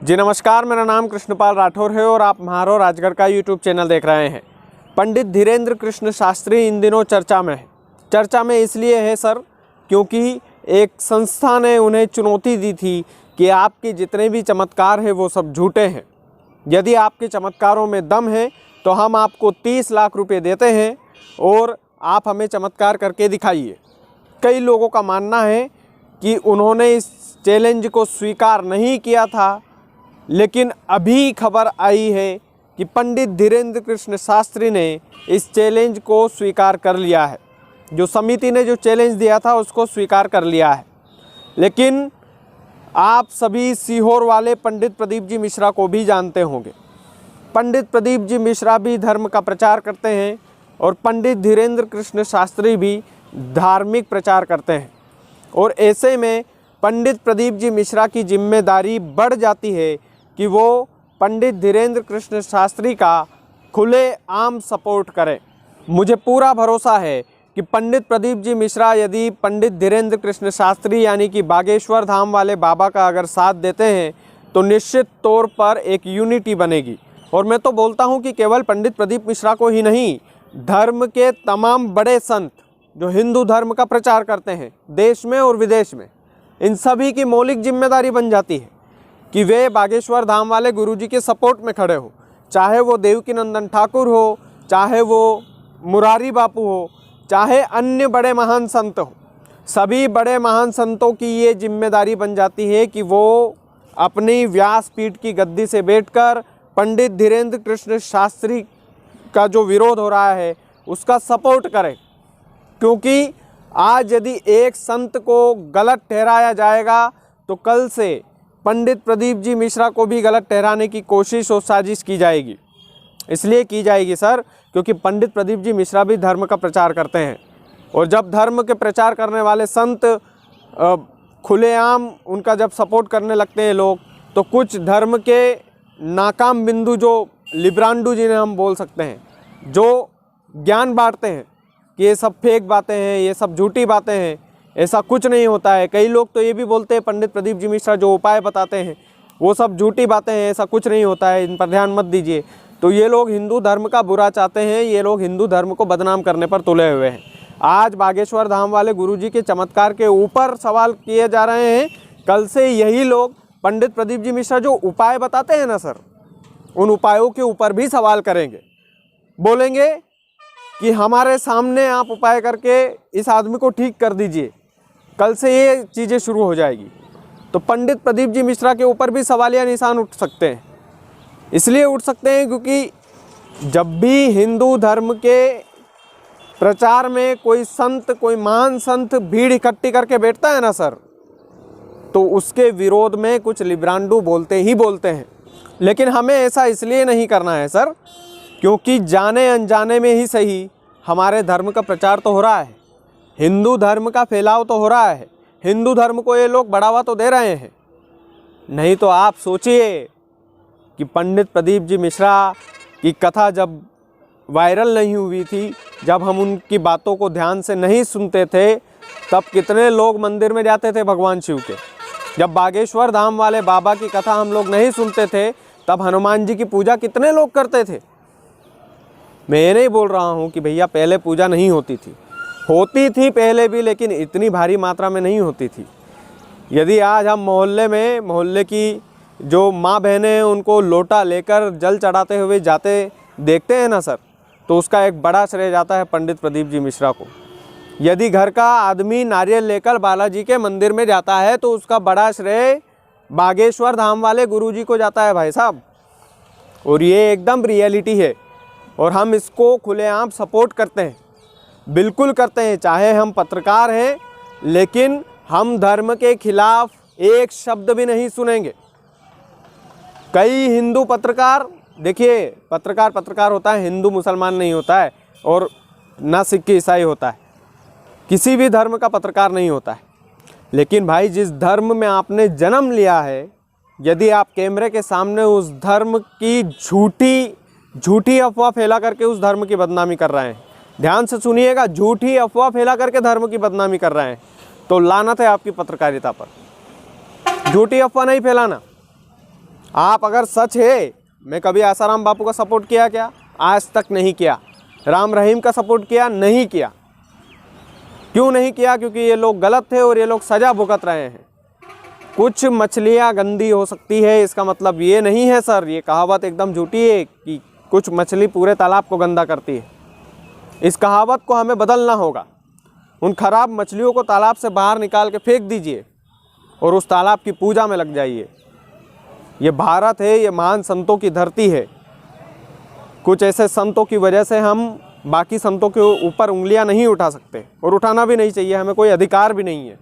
जी नमस्कार, मेरा नाम कृष्णपाल राठौर है और आप महाराव राजगढ़ का यूट्यूब चैनल देख रहे हैं। पंडित धीरेन्द्र कृष्ण शास्त्री इन दिनों चर्चा में है। चर्चा में इसलिए है सर क्योंकि एक संस्था ने उन्हें चुनौती दी थी कि आपके जितने भी चमत्कार हैं वो सब झूठे हैं। यदि आपके चमत्कारों में दम है तो हम आपको 30 लाख रुपए देते हैं और आप हमें चमत्कार करके दिखाइए। कई लोगों का मानना है कि उन्होंने इस चैलेंज को स्वीकार नहीं किया था, लेकिन अभी खबर आई है कि पंडित धीरेन्द्र कृष्ण शास्त्री ने इस चैलेंज को स्वीकार कर लिया है। जो समिति ने जो चैलेंज दिया था उसको स्वीकार कर लिया है। लेकिन आप सभी सीहोर वाले पंडित प्रदीप जी मिश्रा को भी जानते होंगे। पंडित प्रदीप जी मिश्रा भी धर्म का प्रचार करते हैं और पंडित धीरेन्द्र कृष्ण शास्त्री भी धार्मिक प्रचार करते हैं। और ऐसे में पंडित प्रदीप जी मिश्रा की जिम्मेदारी बढ़ जाती है कि वो पंडित धीरेन्द्र कृष्ण शास्त्री का खुलेआम सपोर्ट करें। मुझे पूरा भरोसा है कि पंडित प्रदीप जी मिश्रा यदि पंडित धीरेन्द्र कृष्ण शास्त्री यानी कि बागेश्वर धाम वाले बाबा का अगर साथ देते हैं तो निश्चित तौर पर एक यूनिटी बनेगी। और मैं तो बोलता हूं कि केवल पंडित प्रदीप मिश्रा को ही नहीं, धर्म के तमाम बड़े संत जो हिंदू धर्म का प्रचार करते हैं देश में और विदेश में, इन सभी की मौलिक जिम्मेदारी बन जाती है कि वे बागेश्वर धाम वाले गुरुजी के सपोर्ट में खड़े हो। चाहे वो देवकीनंदन ठाकुर हो, चाहे वो मुरारी बापू हो, चाहे अन्य बड़े महान संत हो, सभी बड़े महान संतों की ये जिम्मेदारी बन जाती है कि वो अपनी व्यासपीठ की गद्दी से बैठकर पंडित धीरेन्द्र कृष्ण शास्त्री का जो विरोध हो रहा है उसका सपोर्ट करें। क्योंकि आज यदि एक संत को गलत ठहराया जाएगा तो कल से पंडित प्रदीप जी मिश्रा को भी गलत ठहराने की कोशिश और साजिश की जाएगी। इसलिए की जाएगी सर क्योंकि पंडित प्रदीप जी मिश्रा भी धर्म का प्रचार करते हैं। और जब धर्म के प्रचार करने वाले संत खुलेआम उनका जब सपोर्ट करने लगते हैं लोग, तो कुछ धर्म के नाकाम बिंदु जो लिब्रांडू जिन्हें हम बोल सकते हैं, जो ज्ञान बांटते हैं कि ये सब फेक बातें हैं, ये सब झूठी बातें हैं, ऐसा कुछ नहीं होता है। कई लोग तो ये भी बोलते हैं पंडित प्रदीप जी मिश्रा जो उपाय बताते हैं वो सब झूठी बातें हैं, ऐसा कुछ नहीं होता है, इन पर ध्यान मत दीजिए। तो ये लोग हिंदू धर्म का बुरा चाहते हैं, ये लोग हिंदू धर्म को बदनाम करने पर तुले हुए हैं। आज बागेश्वर धाम वाले गुरुजी के चमत्कार के ऊपर सवाल किए जा रहे हैं, कल से यही लोग पंडित प्रदीप जी मिश्रा जो उपाय बताते हैं ना सर, उन उपायों के ऊपर भी सवाल करेंगे। बोलेंगे कि हमारे सामने आप उपाय करके इस आदमी को ठीक कर दीजिए। कल से ये चीज़ें शुरू हो जाएगी। तो पंडित प्रदीप जी मिश्रा के ऊपर भी सवालिया निशान उठ सकते हैं। इसलिए उठ सकते हैं क्योंकि जब भी हिंदू धर्म के प्रचार में कोई संत, कोई महान संत भीड़ इकट्ठी करके बैठता है ना सर, तो उसके विरोध में कुछ लिब्रांडू बोलते ही बोलते हैं। लेकिन हमें ऐसा इसलिए नहीं करना है सर क्योंकि जाने अनजाने में ही सही हमारे धर्म का प्रचार तो हो रहा है, हिंदू धर्म का फैलाव तो हो रहा है, हिंदू धर्म को ये लोग बढ़ावा तो दे रहे हैं। नहीं तो आप सोचिए कि पंडित प्रदीप जी मिश्रा की कथा जब वायरल नहीं हुई थी, जब हम उनकी बातों को ध्यान से नहीं सुनते थे, तब कितने लोग मंदिर में जाते थे भगवान शिव के। जब बागेश्वर धाम वाले बाबा की कथा हम लोग नहीं सुनते थे, तब हनुमान जी की पूजा कितने लोग करते थे। मैं ये नहीं बोल रहा हूँ कि भैया पहले पूजा नहीं होती थी, होती थी पहले भी, लेकिन इतनी भारी मात्रा में नहीं होती थी। यदि आज हम मोहल्ले की जो माँ बहनें हैं उनको लोटा लेकर जल चढ़ाते हुए जाते देखते हैं ना सर, तो उसका एक बड़ा श्रेय जाता है पंडित प्रदीप जी मिश्रा को। यदि घर का आदमी नारियल लेकर बालाजी के मंदिर में जाता है तो उसका बड़ा श्रेय बागेश्वर धाम वाले गुरुजी को जाता है भाई साहब। और ये एकदम रियलिटी है और हम इसको खुलेआम सपोर्ट करते हैं, बिल्कुल करते हैं। चाहे हम पत्रकार हैं, लेकिन हम धर्म के खिलाफ एक शब्द भी नहीं सुनेंगे। कई हिंदू पत्रकार, देखिए पत्रकार होता है, हिंदू मुसलमान नहीं होता है और ना सिख ईसाई होता है, किसी भी धर्म का पत्रकार नहीं होता है। लेकिन भाई जिस धर्म में आपने जन्म लिया है, यदि आप कैमरे के सामने उस धर्म की झूठी अफवाह फैला करके उस धर्म की बदनामी कर रहे हैं, ध्यान से सुनिएगा, झूठी अफवाह फैला करके धर्म की बदनामी कर रहे हैं, तो लानत है आपकी पत्रकारिता पर। झूठी अफवाह नहीं फैलाना। आप अगर सच है, मैं कभी आसाराम बापू का सपोर्ट किया क्या? आज तक नहीं किया। राम रहीम का सपोर्ट किया? नहीं किया। क्यों नहीं किया? क्योंकि ये लोग गलत थे और ये लोग सज़ा भुगत रहे हैं। कुछ मछलियाँ गंदी हो सकती है, इसका मतलब ये नहीं है सर, ये कहावत एकदम झूठी है कि कुछ मछली पूरे तालाब को गंदा करती है। इस कहावत को हमें बदलना होगा। उन खराब मछलियों को तालाब से बाहर निकाल के फेंक दीजिए और उस तालाब की पूजा में लग जाइए। ये भारत है, ये महान संतों की धरती है। कुछ ऐसे संतों की वजह से हम बाकी संतों के ऊपर उंगलियां नहीं उठा सकते और उठाना भी नहीं चाहिए, हमें कोई अधिकार भी नहीं है।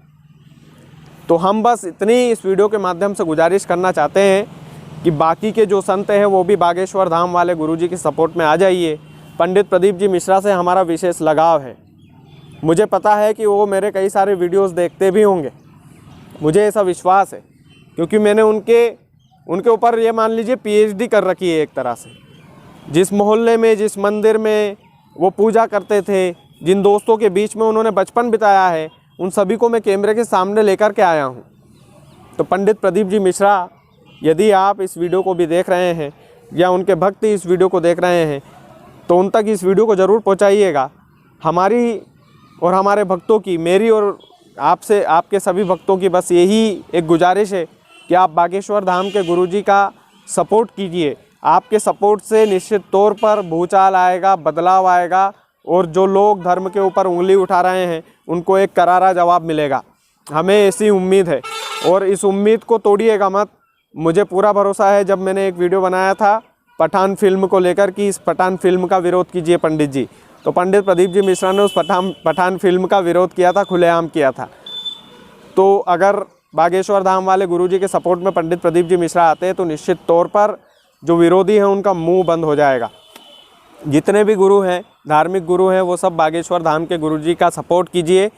तो हम बस इतनी इस वीडियो के माध्यम से गुजारिश करना चाहते हैं कि बाकी के जो संत हैं वो भी बागेश्वर धाम वाले गुरुजी की सपोर्ट में आ जाइए। पंडित प्रदीप जी मिश्रा से हमारा विशेष लगाव है। मुझे पता है कि वो मेरे कई सारे वीडियोस देखते भी होंगे, मुझे ऐसा विश्वास है, क्योंकि मैंने उनके ऊपर ये मान लीजिए PhD कर रखी है एक तरह से। जिस मोहल्ले में, जिस मंदिर में वो पूजा करते थे, जिन दोस्तों के बीच में उन्होंने बचपन बिताया है, उन सभी को मैं कैमरे के सामने लेकर के आया हूँ। तो पंडित प्रदीप जी मिश्रा, यदि आप इस वीडियो को भी देख रहे हैं या उनके भक्त इस वीडियो को देख रहे हैं तो उन तक इस वीडियो को ज़रूर पहुँचाइएगा। हमारी और हमारे भक्तों की, मेरी और आपसे, आपके सभी भक्तों की बस यही एक गुजारिश है कि आप बागेश्वर धाम के गुरुजी का सपोर्ट कीजिए। आपके सपोर्ट से निश्चित तौर पर भूचाल आएगा, बदलाव आएगा और जो लोग धर्म के ऊपर उंगली उठा रहे हैं उनको एक करारा जवाब मिलेगा। हमें ऐसी उम्मीद है और इस उम्मीद को तोड़िएगा मत। मुझे पूरा भरोसा है, जब मैंने एक वीडियो बनाया था पठान फिल्म को लेकर कि इस पठान फिल्म का विरोध कीजिए पंडित जी, तो पंडित प्रदीप जी मिश्रा ने उस पठान फिल्म का विरोध किया था, खुलेआम किया था। तो अगर बागेश्वर धाम वाले गुरुजी के सपोर्ट में पंडित प्रदीप जी मिश्रा आते हैं तो निश्चित तौर पर जो विरोधी हैं उनका मुंह बंद हो जाएगा। जितने भी गुरु हैं, धार्मिक गुरु हैं, वो सब बागेश्वर धाम के गुरुजी का सपोर्ट कीजिए।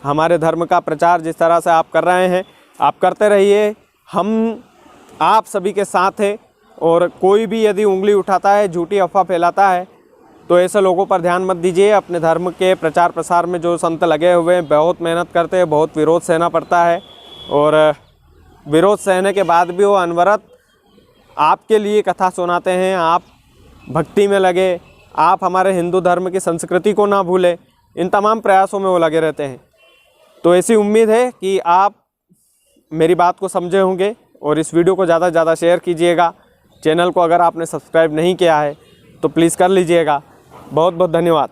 हमारे धर्म का प्रचार जिस तरह से आप कर रहे हैं, आप करते रहिए। हम आप सभी के साथ हैं और कोई भी यदि उंगली उठाता है, झूठी अफवाह फैलाता है, तो ऐसे लोगों पर ध्यान मत दीजिए। अपने धर्म के प्रचार प्रसार में जो संत लगे हुए हैं, बहुत मेहनत करते हैं, बहुत विरोध सहना पड़ता है और विरोध सहने के बाद भी वो अनवरत आपके लिए कथा सुनाते हैं। आप भक्ति में लगे, आप हमारे हिंदू धर्म की संस्कृति को ना भूलें, इन तमाम प्रयासों में वो लगे रहते हैं। तो ऐसी उम्मीद है कि आप मेरी बात को समझे होंगे और इस वीडियो को ज़्यादा से ज़्यादा शेयर कीजिएगा। चैनल को अगर आपने सब्सक्राइब नहीं किया है तो प्लीज़ कर लीजिएगा। बहुत बहुत धन्यवाद।